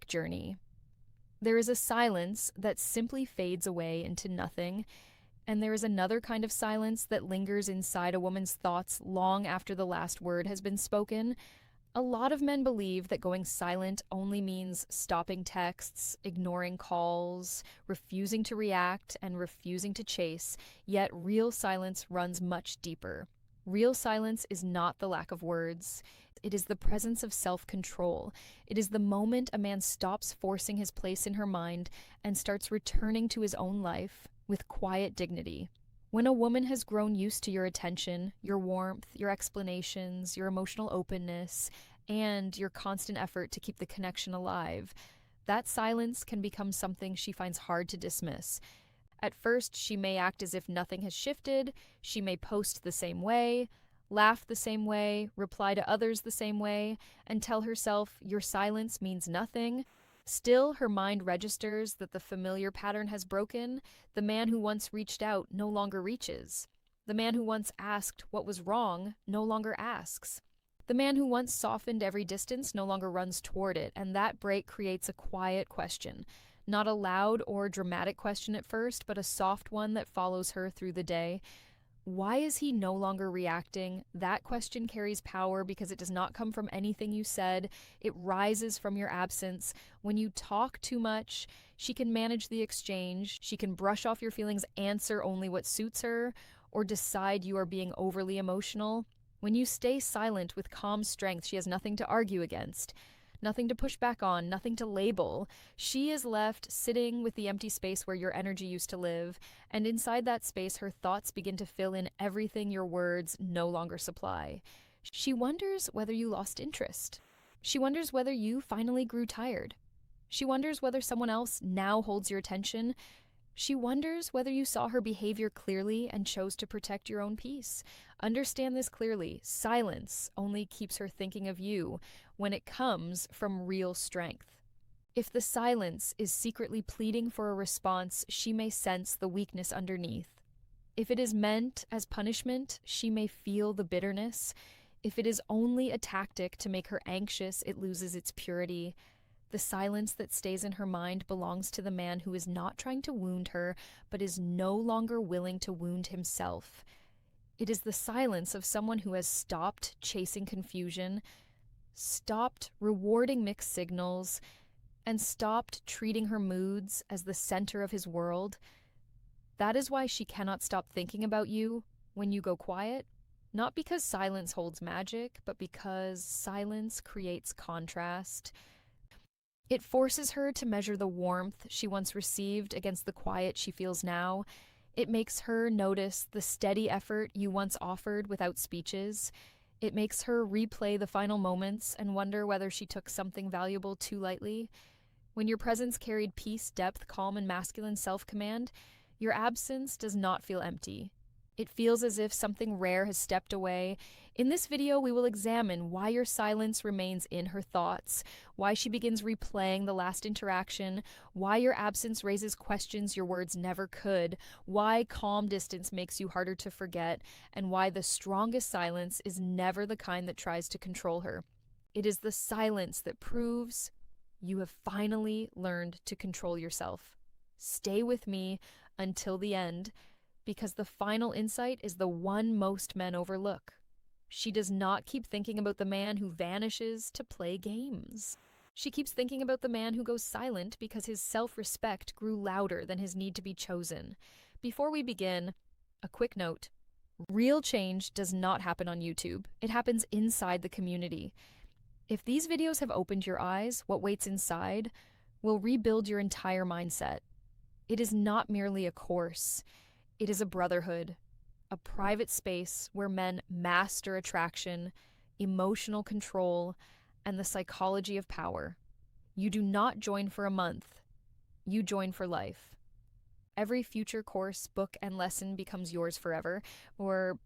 journey. There is a silence that simply fades away into nothing, and there is another kind of silence that lingers inside a woman's thoughts long after the last word has been spoken. A lot of men believe that going silent only means stopping texts, ignoring calls, refusing to react, and refusing to chase, yet real silence runs much deeper. Real silence is not the lack of words. It is the presence of self-control. It is the moment a man stops forcing his place in her mind and starts returning to his own life with quiet dignity. When a woman has grown used to your attention, your warmth, your explanations, your emotional openness, and your constant effort to keep the connection alive, that silence can become something she finds hard to dismiss. At first, she may act as if nothing has shifted, she may post the same way, laugh the same way, reply to others the same way, and tell herself your silence means nothing. Still, her mind registers that the familiar pattern has broken. The man who once reached out no longer reaches. The man who once asked what was wrong no longer asks. The man who once softened every distance no longer runs toward it, and that break creates a quiet question. Not a loud or dramatic question at first, but a soft one that follows her through the day. Why is he no longer reacting? That question carries power because it does not come from anything you said. It rises from your absence. When you talk too much, she can manage the exchange. She can brush off your feelings, answer only what suits her, or decide you are being overly emotional. When you stay silent with calm strength, she has nothing to argue against, nothing to push back on, nothing to label. She is left sitting with the empty space where your energy used to live, and inside that space, her thoughts begin to fill in everything your words no longer supply. She wonders whether you lost interest. She wonders whether you finally grew tired. She wonders whether someone else now holds your attention. She wonders whether you saw her behavior clearly and chose to protect your own peace. Understand this clearly. Silence only keeps her thinking of you when it comes from real strength. If the silence is secretly pleading for a response, she may sense the weakness underneath. If it is meant as punishment, she may feel the bitterness. If it is only a tactic to make her anxious, it loses its purity. The silence that stays in her mind belongs to the man who is not trying to wound her, but is no longer willing to wound himself. It is the silence of someone who has stopped chasing confusion, stopped rewarding mixed signals, and stopped treating her moods as the center of his world. That is why she cannot stop thinking about you when you go quiet. Not because silence holds magic, but because silence creates contrast. It forces her to measure the warmth she once received against the quiet she feels now. It makes her notice the steady effort you once offered without speeches. It makes her replay the final moments and wonder whether she took something valuable too lightly. When your presence carried peace, depth, calm, and masculine self-command, your absence does not feel empty. It feels as if something rare has stepped away. In this video, we will examine why your silence remains in her thoughts, why she begins replaying the last interaction, why your absence raises questions your words never could, why calm distance makes you harder to forget, and why the strongest silence is never the kind that tries to control her. It is the silence that proves you have finally learned to control yourself. Stay with me until the end, because the final insight is the one most men overlook. She does not keep thinking about the man who vanishes to play games. She keeps thinking about the man who goes silent because his self-respect grew louder than his need to be chosen. Before we begin, a quick note. Real change does not happen on YouTube. It happens inside the community. If these videos have opened your eyes, what waits inside will rebuild your entire mindset. It is not merely a course. It is a brotherhood, a private space where men master attraction, emotional control, and the psychology of power. You do not join for a month. You join for life. Every future course, book, and lesson becomes yours forever, or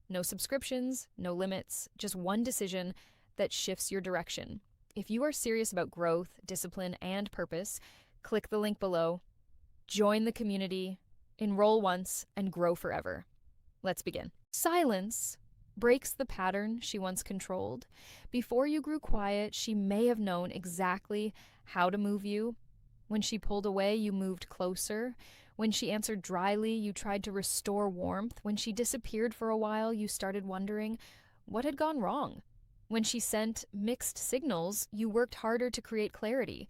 no subscriptions, no limits, just one decision that shifts your direction. If you are serious about growth, discipline, and purpose, click the link below. Join the community. Enroll once and grow forever. Let's begin. Silence breaks the pattern she once controlled. Before you grew quiet, she may have known exactly how to move you. When she pulled away, you moved closer. When she answered dryly, you tried to restore warmth. When she disappeared for a while, you started wondering what had gone wrong. When she sent mixed signals, you worked harder to create clarity.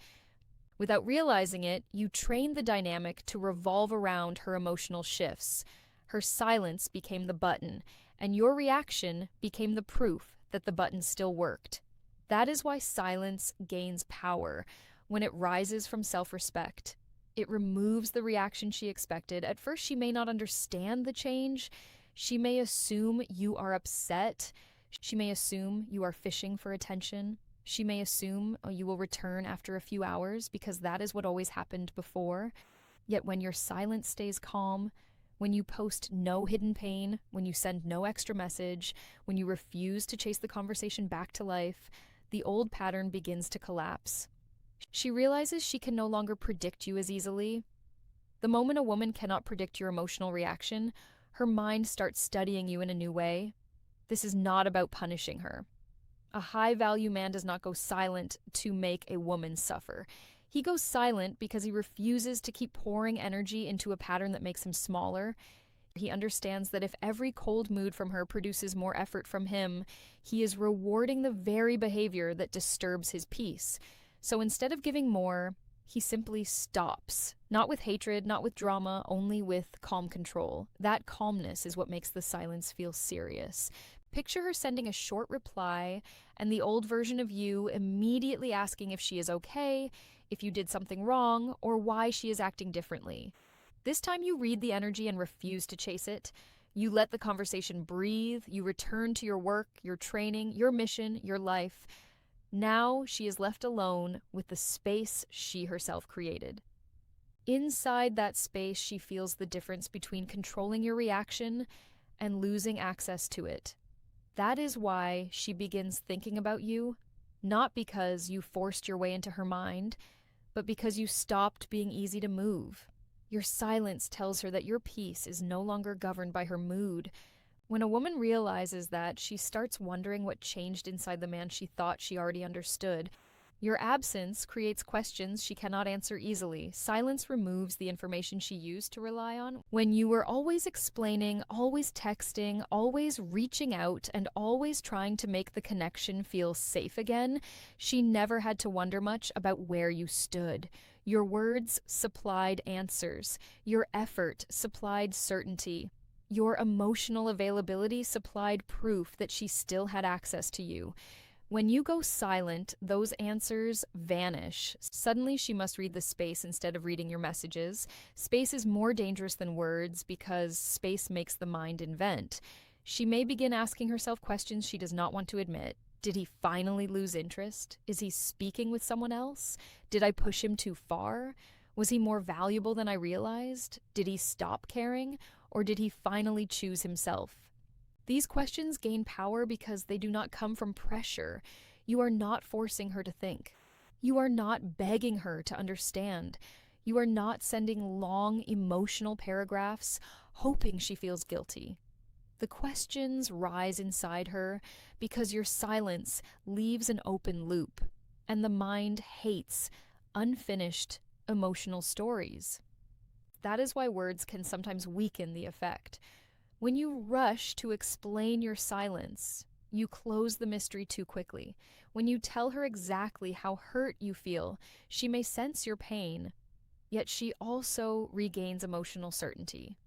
Without realizing it, you trained the dynamic to revolve around her emotional shifts. Her silence became the button, and your reaction became the proof that the button still worked. That is why silence gains power when it rises from self-respect. It removes the reaction she expected. At first, she may not understand the change. She may assume you are upset. She may assume you are fishing for attention. She may assume you will return after a few hours because that is what always happened before. Yet when your silence stays calm, when you post no hidden pain, when you send no extra message, when you refuse to chase the conversation back to life, the old pattern begins to collapse. She realizes she can no longer predict you as easily. The moment a woman cannot predict your emotional reaction, her mind starts studying you in a new way. This is not about punishing her. A high-value man does not go silent to make a woman suffer. He goes silent because he refuses to keep pouring energy into a pattern that makes him smaller. He understands that if every cold mood from her produces more effort from him, he is rewarding the very behavior that disturbs his peace. So instead of giving more, he simply stops. Not with hatred, not with drama, only with calm control. That calmness is what makes the silence feel serious. Picture her sending a short reply and the old version of you immediately asking if she is okay, if you did something wrong, or why she is acting differently. This time you read the energy and refuse to chase it. You let the conversation breathe. You return to your work, your training, your mission, your life. Now she is left alone with the space she herself created. Inside that space, she feels the difference between controlling your reaction and losing access to it. That is why she begins thinking about you, not because you forced your way into her mind, but because you stopped being easy to move. Your silence tells her that your peace is no longer governed by her mood. When a woman realizes that, she starts wondering what changed inside the man she thought she already understood. Your absence creates questions she cannot answer easily. Silence removes the information she used to rely on. When you were always explaining, always texting, always reaching out, and always trying to make the connection feel safe again, she never had to wonder much about where you stood. Your words supplied answers. Your effort supplied certainty. Your emotional availability supplied proof that she still had access to you. When you go silent, those answers vanish. Suddenly, she must read the space instead of reading your messages. Space is more dangerous than words because space makes the mind invent. She may begin asking herself questions she does not want to admit. Did he finally lose interest? Is he speaking with someone else? Did I push him too far? Was he more valuable than I realized? Did he stop caring? Or did he finally choose himself? These questions gain power because they do not come from pressure. You are not forcing her to think. You are not begging her to understand. You are not sending long emotional paragraphs hoping she feels guilty. The questions rise inside her because your silence leaves an open loop, and the mind hates unfinished emotional stories. That is why words can sometimes weaken the effect. When you rush to explain your silence, you close the mystery too quickly. When you tell her exactly how hurt you feel, she may sense your pain, yet she also regains emotional certainty.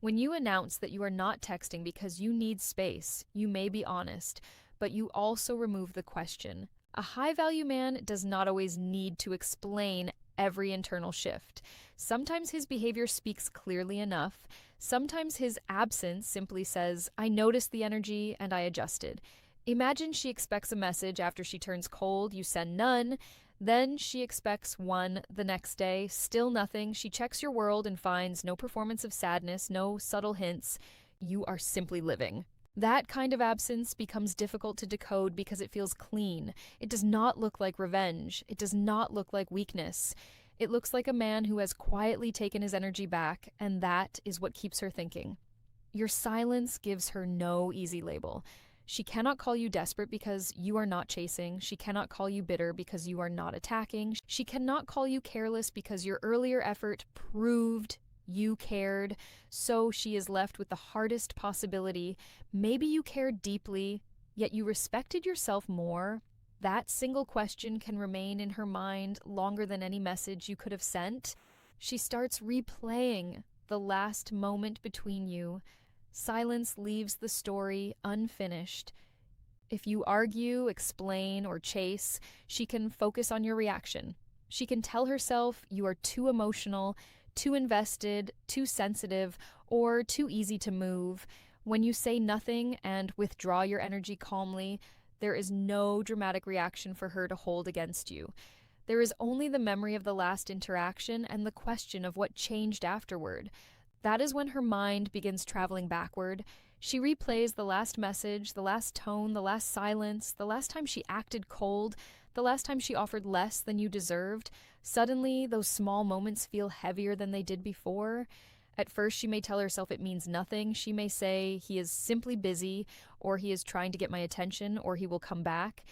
When you announce that you are not texting because you need space, you may be honest, but you also remove the question. A high-value man does not always need to explain every internal shift. Sometimes his behavior speaks clearly enough. Sometimes his absence simply says, I noticed the energy and I adjusted. Imagine she expects a message after she turns cold, you send none. Then she expects one the next day, still nothing. She checks your world and finds no performance of sadness, no subtle hints. You are simply living. That kind of absence becomes difficult to decode because it feels clean. It does not look like revenge. It does not look like weakness. It looks like a man who has quietly taken his energy back, and that is what keeps her thinking. Your silence gives her no easy label. She cannot call you desperate because you are not chasing. She cannot call you bitter because you are not attacking. She cannot call you careless because your earlier effort proved you cared. So she is left with the hardest possibility. Maybe you cared deeply, yet you respected yourself more. That single question can remain in her mind longer than any message you could have sent. She starts replaying the last moment between you. Silence leaves the story unfinished. If you argue, explain, or chase, she can focus on your reaction. She can tell herself you are too emotional, too invested, too sensitive, or too easy to move. When you say nothing and withdraw your energy calmly, there is no dramatic reaction for her to hold against you. There is only the memory of the last interaction and the question of what changed afterward. That is when her mind begins traveling backward. She replays the last message, the last tone, the last silence, the last time she acted cold, the last time she offered less than you deserved. Suddenly, those small moments feel heavier than they did before. At first, she may tell herself it means nothing. She may say, he is simply busy, or he is trying to get my attention, or he will come back.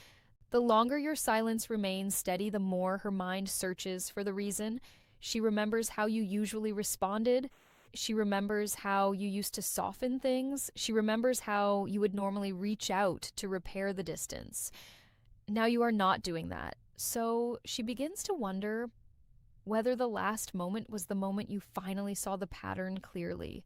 The longer your silence remains steady, the more her mind searches for the reason. She remembers how you usually responded. She remembers how you used to soften things. She remembers how you would normally reach out to repair the distance. Now you are not doing that. So she begins to wonder whether the last moment was the moment you finally saw the pattern clearly.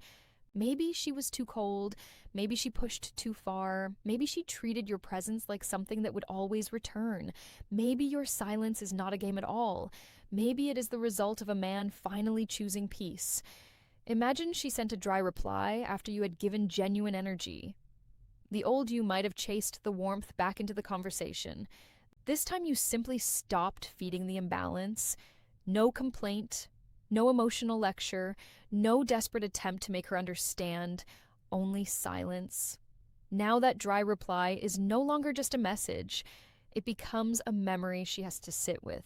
Maybe she was too cold, maybe she pushed too far, maybe she treated your presence like something that would always return. Maybe your silence is not a game at all. Maybe it is the result of a man finally choosing peace. Imagine she sent a dry reply after you had given genuine energy. The old you might have chased the warmth back into the conversation. This time you simply stopped feeding the imbalance. No complaint, no emotional lecture, no desperate attempt to make her understand, only silence. Now that dry reply is no longer just a message. It becomes a memory she has to sit with.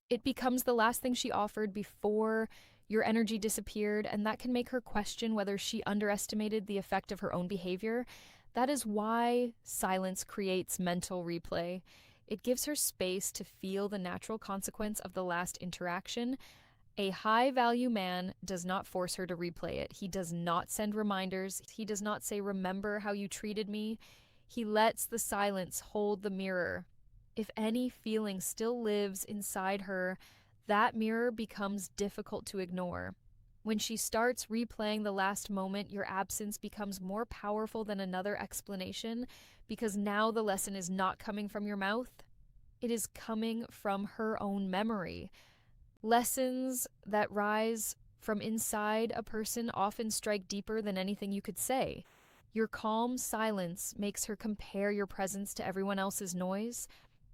It becomes the last thing she offered before your energy disappeared, and that can make her question whether she underestimated the effect of her own behavior. That is why silence creates mental replay. It gives her space to feel the natural consequence of the last interaction. A high-value man does not force her to replay it. He does not send reminders. He does not say, "Remember how you treated me." He lets the silence hold the mirror. If any feeling still lives inside her, that mirror becomes difficult to ignore. When she starts replaying the last moment, your absence becomes more powerful than another explanation, because now the lesson is not coming from your mouth. It is coming from her own memory. Lessons that rise from inside a person often strike deeper than anything you could say. Your calm silence makes her compare your presence to everyone else's noise.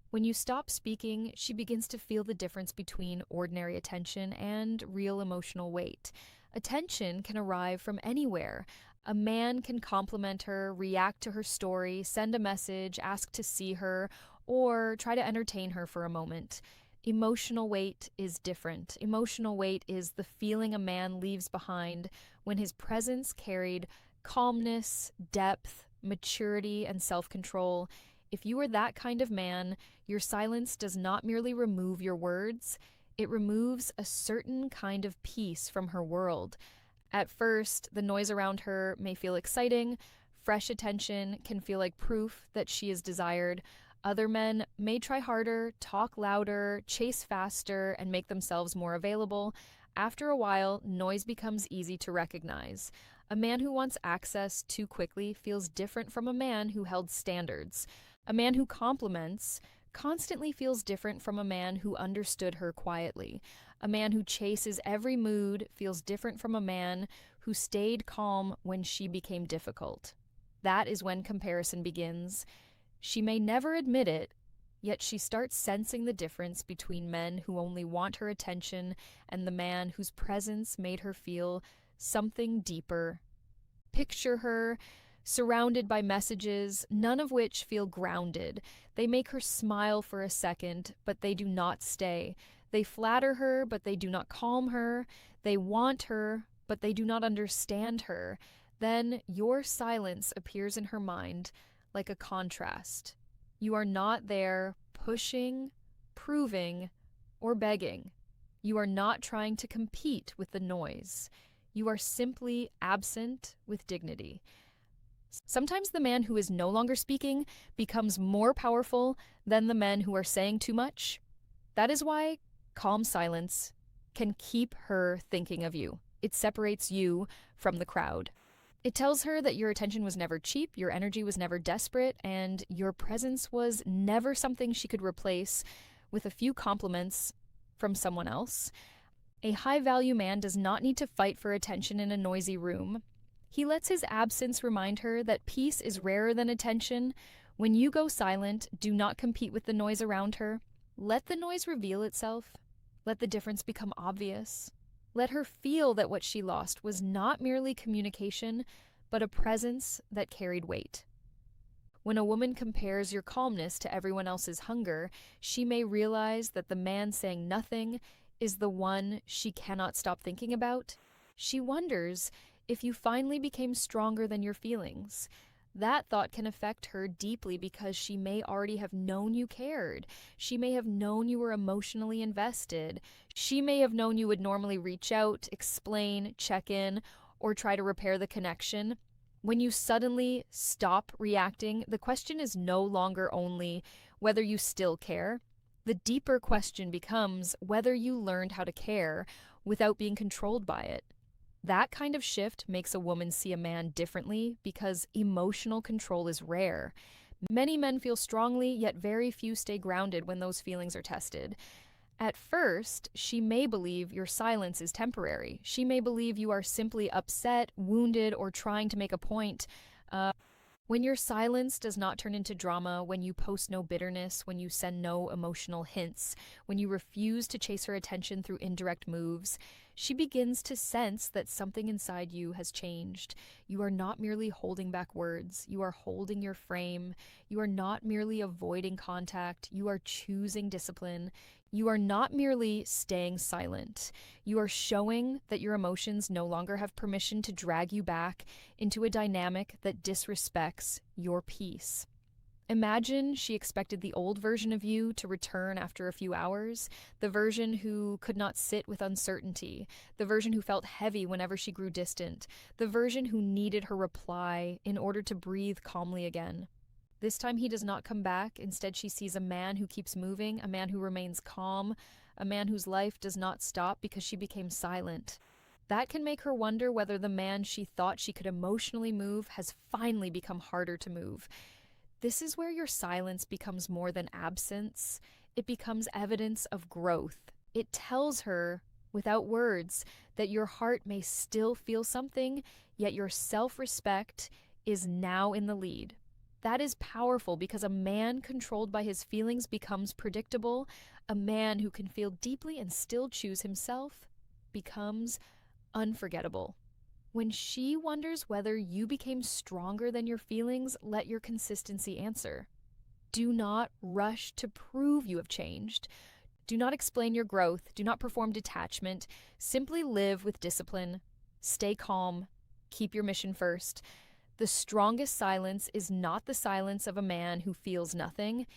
When you stop speaking, she begins to feel the difference between ordinary attention and real emotional weight. Attention can arrive from anywhere. A man can compliment her, react to her story, send a message, ask to see her, or try to entertain her for a moment. Emotional weight is different. Emotional weight is the feeling a man leaves behind when his presence carried calmness, depth, maturity, and self-control. If you are that kind of man, your silence does not merely remove your words, it removes a certain kind of peace from her world. At first, the noise around her may feel exciting. Fresh attention can feel like proof that she is desired. Other men may try harder, talk louder, chase faster, and make themselves more available. After a while, noise becomes easy to recognize. A man who wants access too quickly feels different from a man who held standards. A man who compliments constantly feels different from a man who understood her quietly. A man who chases every mood feels different from a man who stayed calm when she became difficult. That is when comparison begins. She may never admit it, yet she starts sensing the difference between men who only want her attention and the man whose presence made her feel something deeper. Picture her surrounded by messages, none of which feel grounded. They make her smile for a second, but they do not stay. They flatter her, but they do not calm her. They want her, but they do not understand her. Then your silence appears in her mind like a contrast. You are not there pushing, proving, or begging. You are not trying to compete with the noise. You are simply absent with dignity. Sometimes the man who is no longer speaking becomes more powerful than the men who are saying too much. That is why calm silence can keep her thinking of you. It separates you from the crowd. It tells her that your attention was never cheap, your energy was never desperate, and your presence was never something she could replace with a few compliments from someone else. A high-value man does not need to fight for attention in a noisy room. He lets his absence remind her that peace is rarer than attention. When you go silent, do not compete with the noise around her. Let the noise reveal itself. Let the difference become obvious. Let her feel that what she lost was not merely communication, but a presence that carried weight. When a woman compares your calmness to everyone else's hunger, she may realize that the man saying nothing is the one she cannot stop thinking about. She wonders if you finally became stronger than your feelings. That thought can affect her deeply because she may already have known you cared. She may have known you were emotionally invested. She may have known you would normally reach out, explain, check in, or try to repair the connection. When you suddenly stop reacting, the question is no longer only whether you still care. The deeper question becomes whether you learned how to care without being controlled by it. That kind of shift makes a woman see a man differently because emotional control is rare. Many men feel strongly, yet very few stay grounded when those feelings are tested. At first, she may believe your silence is temporary. She may believe you are simply upset, wounded, or trying to make a point. When your silence does not turn into drama, when you post no bitterness, when you send no emotional hints, when you refuse to chase her attention through indirect moves, she begins to sense that something inside you has changed. You are not merely holding back words, you are holding your frame. You are not merely avoiding contact, you are choosing discipline. You are not merely staying silent. You are showing that your emotions no longer have permission to drag you back into a dynamic that disrespects your peace. Imagine she expected the old version of you to return after a few hours, the version who could not sit with uncertainty, the version who felt heavy whenever she grew distant, the version who needed her reply in order to breathe calmly again. This time he does not come back. Instead, she sees a man who keeps moving, a man who remains calm, a man whose life does not stop because she became silent. That can make her wonder whether the man she thought she could emotionally move has finally become harder to move. This is where your silence becomes more than absence. It becomes evidence of growth. It tells her, without words, that your heart may still feel something, yet your self-respect is now in the lead. That is powerful because a man controlled by his feelings becomes predictable. A man who can feel deeply and still choose himself becomes unforgettable. When she wonders whether you became stronger than your feelings, let your consistency answer. Do not rush to prove you have changed. Do not explain your growth. Do not perform detachment. Simply live with discipline. Stay calm. Keep your mission first. The strongest silence is not the silence of a man who feels nothing.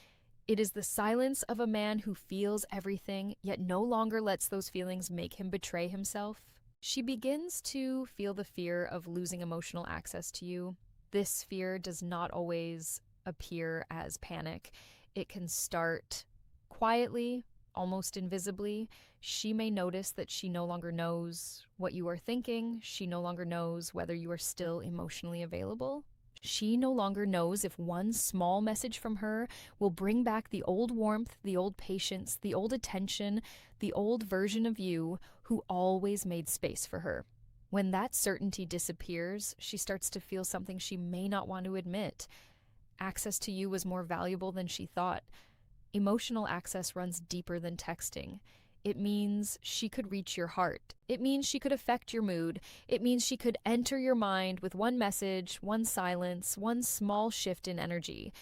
It is the silence of a man who feels everything, yet no longer lets those feelings make him betray himself. She begins to feel the fear of losing emotional access to you. This fear does not always appear as panic. It can start quietly, almost invisibly. She may notice that she no longer knows what you are thinking. She no longer knows whether you are still emotionally available. She no longer knows if one small message from her will bring back the old warmth, the old patience, the old attention, the old version of you who always made space for her. When that certainty disappears, she starts to feel something she may not want to admit. Access to you was more valuable than she thought. Emotional access runs deeper than texting. It means she could reach your heart. It means she could affect your mood. It means she could enter your mind with one message, one silence, one small shift in energy.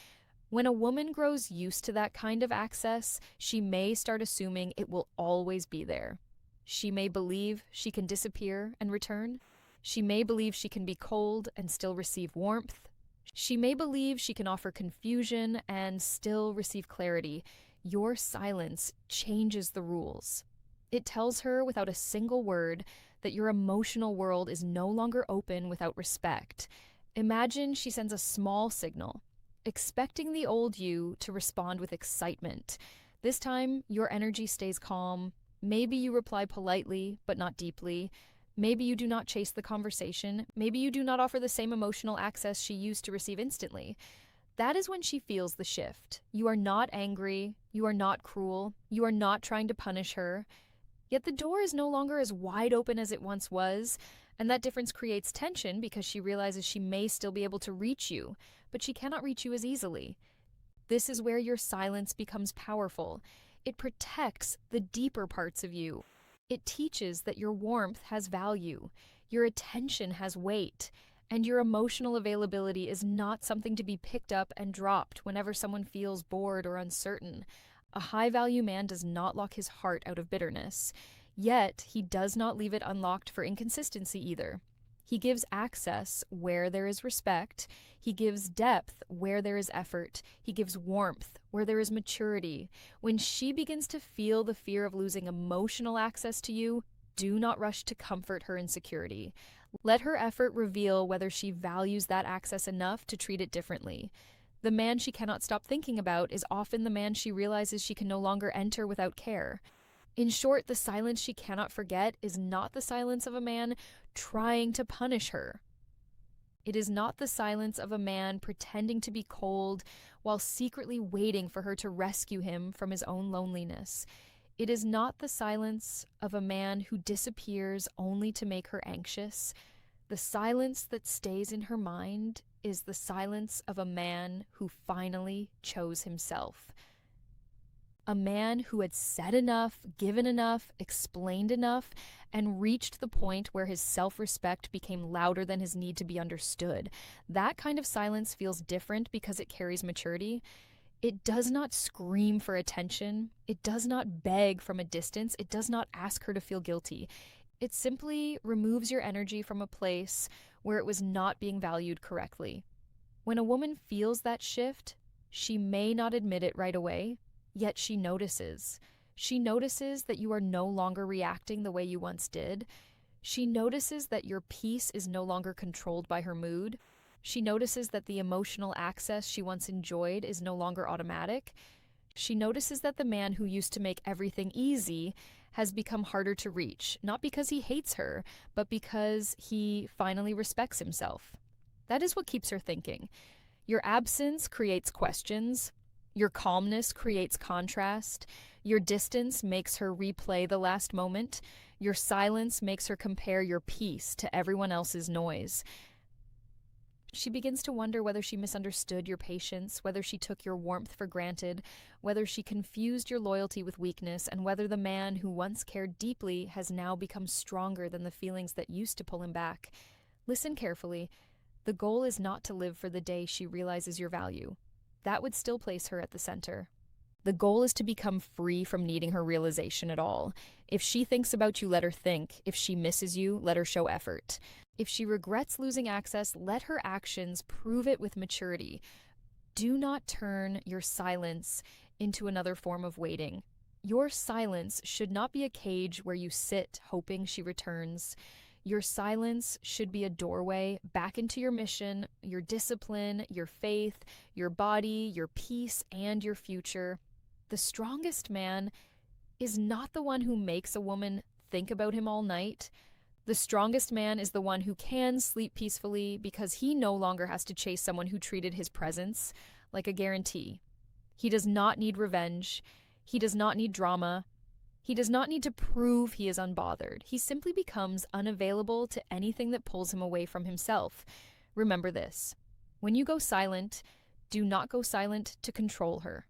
When a woman grows used to that kind of access, she may start assuming it will always be there. She may believe she can disappear and return. She may believe she can be cold and still receive warmth. She may believe she can offer confusion and still receive clarity. Your silence changes the rules. It tells her without a single word that your emotional world is no longer open without respect. Imagine she sends a small signal, expecting the old you to respond with excitement. This time, your energy stays calm. Maybe you reply politely, but not deeply. Maybe you do not chase the conversation. Maybe you do not offer the same emotional access she used to receive instantly. That is when she feels the shift. You are not angry. You are not cruel. You are not trying to punish her. Yet the door is no longer as wide open as it once was, and that difference creates tension because she realizes she may still be able to reach you, but she cannot reach you as easily. This is where your silence becomes powerful. It protects the deeper parts of you. It teaches that your warmth has value, your attention has weight, and your emotional availability is not something to be picked up and dropped whenever someone feels bored or uncertain. A high-value man does not lock his heart out of bitterness, yet he does not leave it unlocked for inconsistency either. He gives access where there is respect. He gives depth where there is effort. He gives warmth where there is maturity. When she begins to feel the fear of losing emotional access to you, do not rush to comfort her insecurity. Let her effort reveal whether she values that access enough to treat it differently. The man she cannot stop thinking about is often the man she realizes she can no longer enter without care. In short, the silence she cannot forget is not the silence of a man trying to punish her. It is not the silence of a man pretending to be cold while secretly waiting for her to rescue him from his own loneliness. It is not the silence of a man who disappears only to make her anxious. The silence that stays in her mind is the silence of a man who finally chose himself. A man who had said enough, given enough, explained enough, and reached the point where his self-respect became louder than his need to be understood. That kind of silence feels different because it carries maturity. It does not scream for attention. It does not beg from a distance. It does not ask her to feel guilty. It simply removes your energy from a place where it was not being valued correctly. When a woman feels that shift, she may not admit it right away, yet she notices. She notices that you are no longer reacting the way you once did. She notices that your peace is no longer controlled by her mood. She notices that the emotional access she once enjoyed is no longer automatic. She notices that the man who used to make everything easy has become harder to reach, not because he hates her, but because he finally respects himself. That is what keeps her thinking. Your absence creates questions. Your calmness creates contrast. Your distance makes her replay the last moment. Your silence makes her compare your peace to everyone else's noise. She begins to wonder whether she misunderstood your patience, whether she took your warmth for granted, whether she confused your loyalty with weakness, and whether the man who once cared deeply has now become stronger than the feelings that used to pull him back. Listen carefully. The goal is not to live for the day she realizes your value. That would still place her at the center. The goal is to become free from needing her realization at all. If she thinks about you, let her think. If she misses you, let her show effort. If she regrets losing access, let her actions prove it with maturity. Do not turn your silence into another form of waiting. Your silence should not be a cage where you sit hoping she returns. Your silence should be a doorway back into your mission, your discipline, your faith, your body, your peace, and your future. The strongest man is not the one who makes a woman think about him all night. The strongest man is the one who can sleep peacefully because he no longer has to chase someone who treated his presence like a guarantee. He does not need revenge. He does not need drama. He does not need to prove he is unbothered. He simply becomes unavailable to anything that pulls him away from himself. Remember this. When you go silent, do not go silent to control her.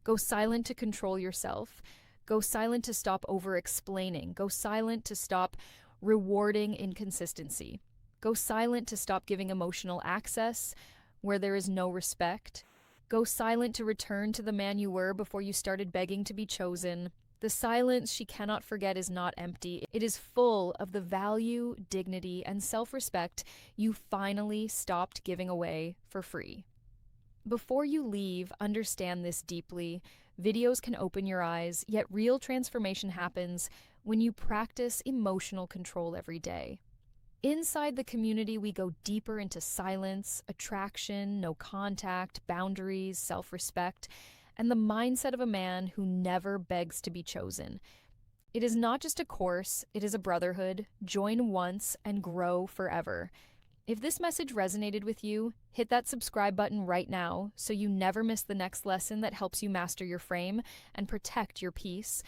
Go silent to control yourself. Go silent to stop over-explaining. Go silent to stop rewarding inconsistency. Go silent to stop giving emotional access where there is no respect. Go silent to return to the man you were before you started begging to be chosen. The silence she cannot forget is not empty. It is full of the value, dignity, and self respect you finally stopped giving away for free. Before you leave, understand this deeply. Videos can open your eyes, yet real transformation happens when you practice emotional control every day. Inside the community, we go deeper into silence, attraction, no contact, boundaries, self respect, and the mindset of a man who never begs to be chosen. It is not just a course, it is a brotherhood. Join once and grow forever. If this message resonated with you, hit that subscribe button right now so you never miss the next lesson that helps you master your frame and protect your peace.